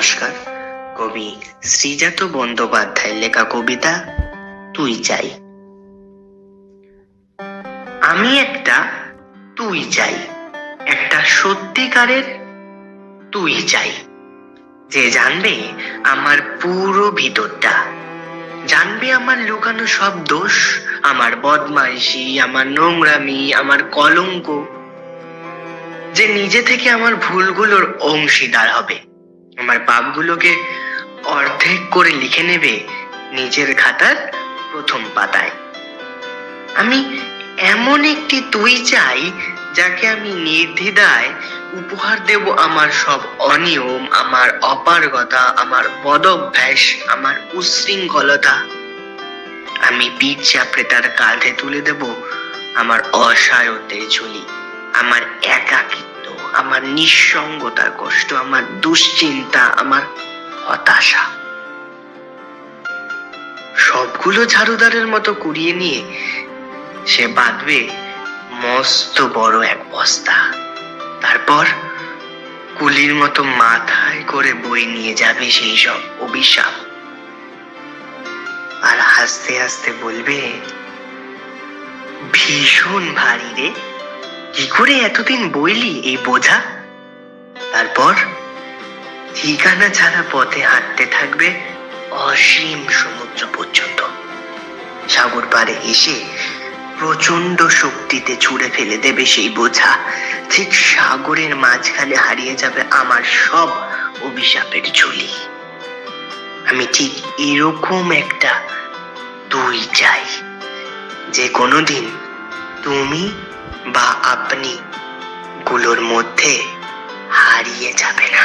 নমস্কার। কবি শ্রীজাত বন্দ্যোপাধ্যায়ের লেখা কবিতা তুই চাই। আমি একটা তুই চাই, একটা সত্যিকারের তুই চাই, যে জানবে আমার পুরো ভিতরটা, জানবে আমার লুকানো সব দোষ, আমার বদমাইশি, আমার নোংরামি, আমার কলঙ্ক, যে নিজে থেকে আমার ভুলগুলোর অংশীদার হবে, আমার পাপগুলোকে অর্ধেক করে লিখে নেবে নিজের খাতার প্রথম পাতায়। আমি এমন একটি তুই চাই, যাকে আমি নির্দ্বিধায় উপহার দেব আমার সব অনিয়ম, আমার অপারগতা, আমার বদভ্যাস, আমার উচ্ছৃঙ্খলতা। আমি পিঠ চাপড়ে তার কাঁধে তুলে দেব আমার অসায়ত্বের ঝুলি, আমার একাকিত্ব, আমার নিঃসঙ্গতার কষ্ট, আমার দুশ্চিন্তা, আমার হতাশা। সবগুলো ঝাড়ুদারের মতো কুড়িয়ে নিয়ে সে বাঁধবে মস্ত বড় এক বস্তা, তারপর কুলির মতো মাথায় করে বই নিয়ে যাবে সেই সব অভিশাপ, আর হাসতে হাসতে বলবে, ভীষণ ভারী রে, কি করে এতদিন বইলি এই বোঝা। তারপর ঠিকানা ছাড়া পথে হাঁটতে থাকবে অসীম সমুদ্র পর্যন্ত। সাগর পাড়ে এসে প্রচন্ড শক্তিতে ছুঁড়ে ফেলে দেবে সেই বোঝা, ঠিক সাগরের মাঝখানে হারিয়ে যাবে আমার সব অভিশাপের ঝুলি। আমি ঠিক এরকম একটা তুই চাই, যে কোনোদিন তুমি বা আপনি গুলোর মধ্যে হারিয়ে যাবে না।